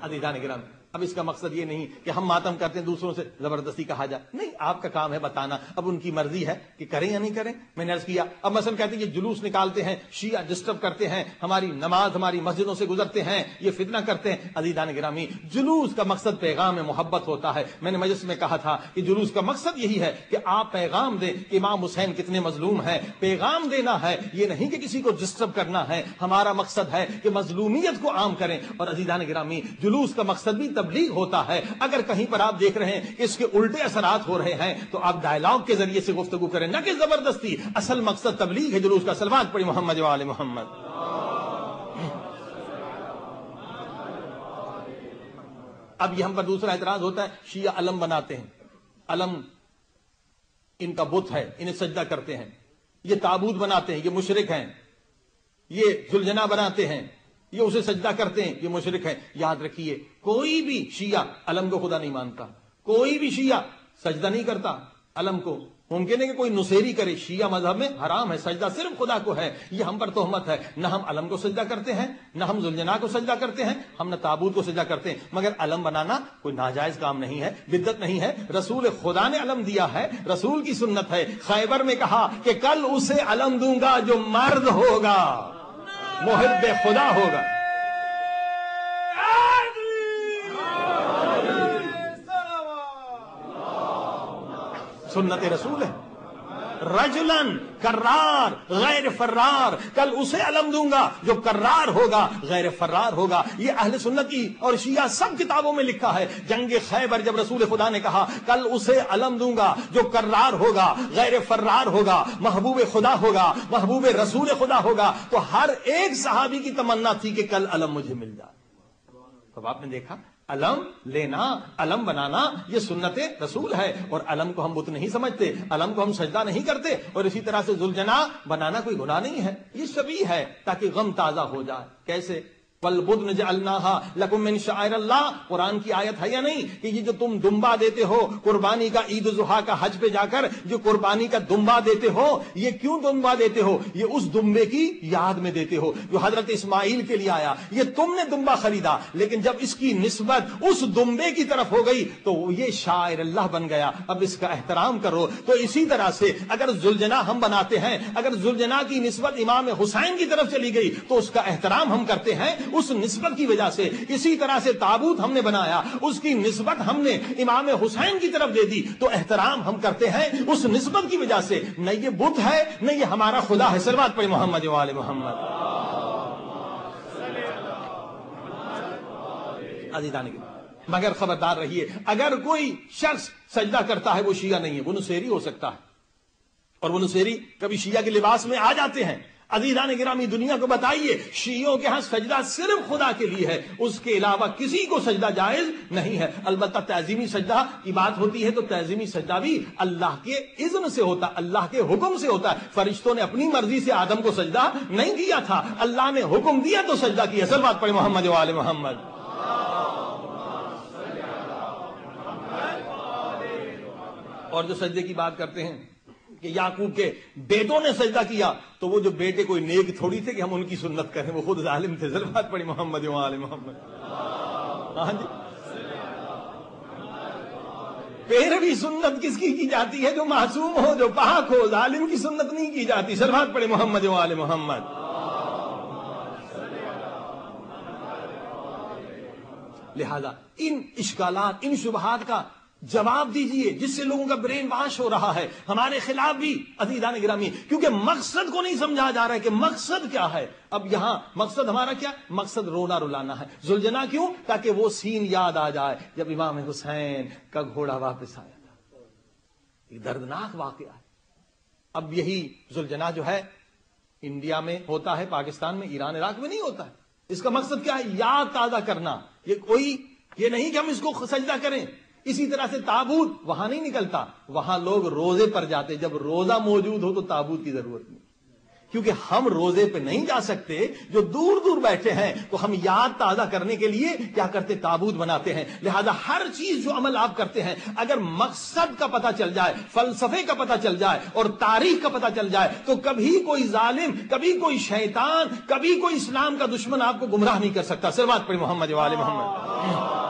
عزیزان گرامی، اب اس کا مقصد یہ نہیں کہ ہم ماتم کرتے ہیں دوسروں سے زبردستی کہا جائے، نہیں، آپ کا کام ہے بتانا، اب ان کی مرضی ہے کہ کریں یا نہیں کریں۔ میں نے عرض کیا اب مثلا کہتے ہیں یہ جلوس نکالتے ہیں، شیعہ ڈسٹرب کرتے ہیں، ہماری نماز ہماری مسجدوں سے گزرتے ہیں، یہ فتنہ کرتے ہیں۔ عزیزان گرامی، جلوس کا مقصد پیغام محبت ہوتا ہے۔ میں نے مجلس میں کہا تھا کہ جلوس کا مقصد یہی ہے کہ آپ پیغام دیں کہ امام حسین کتنے مظلوم ہیں، پیغام دینا ہے، یہ نہیں کہ کسی کو ڈسٹرب کرنا ہے۔ ہمارا مقصد ہے کہ مظلومیت کو عام کریں۔ اور عزیزان گرامی، جلوس کا مقصد بھی تبلیغ ہوتا ہے۔ اگر کہیں پر آپ دیکھ رہے ہیں کہ اس کے الٹے اثرات ہو رہے ہیں تو آپ ڈائلاگ کے ذریعے سے گفتگو کریں، نہ کہ زبردستی۔ اصل مقصد تبلیغ ہے جلوس کا۔ صلوات پڑھی محمد و آل محمد۔ اب یہ ہم پر دوسرا اعتراض ہوتا ہے، شیعہ علم بناتے ہیں، علم ان کا بت ہے، انہیں سجدہ کرتے ہیں، یہ تابوت بناتے ہیں، یہ مشرک ہیں، یہ زلجنہ بناتے ہیں، یہ اسے سجدہ کرتے ہیں، یہ مشرک ہے۔ یاد رکھیے، کوئی بھی شیعہ علم کو خدا نہیں مانتا، کوئی بھی شیعہ سجدہ نہیں کرتا علم کو۔ ممکن ہے کہ کوئی نصیری کرے، شیعہ مذہب میں حرام ہے، سجدہ صرف خدا کو ہے، یہ ہم پر تہمت ہے۔ نہ ہم علم کو سجدہ کرتے ہیں، نہ ہم زلجنہ کو سجدہ کرتے ہیں، ہم نہ تابوت کو سجدہ کرتے ہیں۔ مگر علم بنانا کوئی ناجائز کام نہیں ہے، بدعت نہیں ہے، رسول خدا نے علم دیا ہے، رسول کی سنت ہے۔ خیبر میں کہا کہ کل اسے علم دوں گا جو مرد ہوگا، محب خدا ہوگا۔ سنت رسول ہے۔ رجلن کرار غیر فرار، کل اسے علم دوں گا جو کرار ہوگا، غیر فرار ہوگا۔ یہ اہل سنت کی اور شیعہ سب کتابوں میں لکھا ہے۔ جنگ خیبر جب رسول خدا نے کہا کل اسے علم دوں گا جو کرار ہوگا، غیر فرار ہوگا، محبوب خدا ہوگا، محبوب رسول خدا ہوگا، تو ہر ایک صحابی کی تمنا تھی کہ کل علم مجھے مل جائے۔ اب آپ نے دیکھا، علم لینا، علم بنانا یہ سنت رسول ہے، اور علم کو ہم بت نہیں سمجھتے، علم کو ہم سجدہ نہیں کرتے۔ اور اسی طرح سے زلجنہ بنانا کوئی گناہ نہیں ہے، یہ شبیہ ہے تاکہ غم تازہ ہو جائے۔ کیسے؟ وَالْبُدْنَ جَعَلْنَاهَا لَكُم مِّن شَعَائِرِ اللَّهِ، قرآن کی آیت ہے یا نہیں کہ یہ جو تم دمبا دیتے ہو قربانی کا، عید الضحیٰ کا، حج پہ جا کر جو قربانی کا دمبا دیتے ہو، یہ کیوں دمبا دیتے ہو؟ یہ اس دمبے کی یاد میں دیتے ہو جو حضرت اسماعیل کے لیے آیا۔ یہ تم نے دمبا خریدا، لیکن جب اس کی نسبت اس دمبے کی طرف ہو گئی تو یہ شاعر اللہ بن گیا، اب اس کا احترام کرو۔ تو اسی طرح سے اگر زلجنہ ہم بناتے ہیں، اگر زلجنہ کی نسبت امام حسین کی طرف چلی گئی تو اس کا احترام ہم کرتے ہیں اس نسبت کی وجہ سے۔ اسی طرح سے تابوت ہم نے بنایا، اس کی نسبت ہم نے امام حسین کی طرف دے دی، تو احترام ہم کرتے ہیں اس نسبت کی وجہ سے۔ نہ یہ بت ہے، نہ یہ ہمارا خدا ہے۔ صلوات پڑھیں محمد و آل محمد۔ عزیزان کی مگر خبردار رہیے، اگر کوئی شخص سجدہ کرتا ہے وہ شیعہ نہیں ہے، وہ نصیری ہو سکتا ہے، اور وہ نصیری کبھی شیعہ کے لباس میں آ جاتے ہیں۔ عزیزان گرامی، دنیا کو بتائیے، شیعوں کے ہاں سجدہ صرف خدا کے لیے ہے، اس کے علاوہ کسی کو سجدہ جائز نہیں ہے۔ البتہ تعظیمی سجدہ کی بات ہوتی ہے تو تعظیمی سجدہ بھی اللہ کے اذن سے ہوتا، اللہ کے حکم سے ہوتا ہے۔ فرشتوں نے اپنی مرضی سے آدم کو سجدہ نہیں کیا تھا، اللہ نے حکم دیا تو سجدہ کیا۔ صلوات پڑھیں محمد و آل محمد۔ اور جو سجدے کی بات کرتے ہیں کہ یعقوب کے بیٹوں نے سجدہ کیا، تو وہ جو بیٹے کوئی نیک تھوڑی تھے کہ ہم ان کی سنت کریں، وہ خود ظالم تھے۔ صلوات پڑھی محمد و آل محمد۔ ہاں جی، پیروی سنت کس کی جاتی ہے؟ جو معصوم ہو، جو پاک ہو، ظالم کی سنت نہیں کی جاتی۔ صلوات پڑھی محمد و آل محمد۔ لہذا ان اشکالات، ان شبہات کا جواب دیجئے جس سے لوگوں کا برین واش ہو رہا ہے، ہمارے خلاف بھی عزیزان گرامی، کیونکہ مقصد کو نہیں سمجھا جا رہا ہے کہ مقصد کیا ہے۔ اب یہاں مقصد ہمارا کیا؟ مقصد رونا رلانا ہے۔ زلجنہ کیوں؟ تاکہ وہ سین یاد آ جائے جب امام حسین کا گھوڑا واپس آیا تھا۔ ایک دردناک واقعہ ہے۔ اب یہی زلجنہ جو ہے انڈیا میں ہوتا ہے، پاکستان میں، ایران عراق میں نہیں ہوتا ہے۔ اس کا مقصد کیا ہے؟ یاد تازہ کرنا۔ یہ نہیں کہ ہم اس کو سجدہ کریں۔ اسی طرح سے تابوت وہاں نہیں نکلتا، وہاں لوگ روزے پر جاتے، جب روزہ موجود ہو تو تابوت کی ضرورت نہیں، کیونکہ ہم روزے پہ نہیں جا سکتے، جو دور دور بیٹھے ہیں تو ہم یاد تازہ کرنے کے لیے کیا کرتے؟ تابوت بناتے ہیں۔ لہذا ہر چیز جو عمل آپ کرتے ہیں اگر مقصد کا پتہ چل جائے، فلسفے کا پتہ چل جائے اور تاریخ کا پتہ چل جائے تو کبھی کوئی ظالم، کبھی کوئی شیطان، کبھی کوئی اسلام کا دشمن آپ کو گمراہ نہیں کر سکتا۔ صلوات پڑھیں محمد و آل محمد۔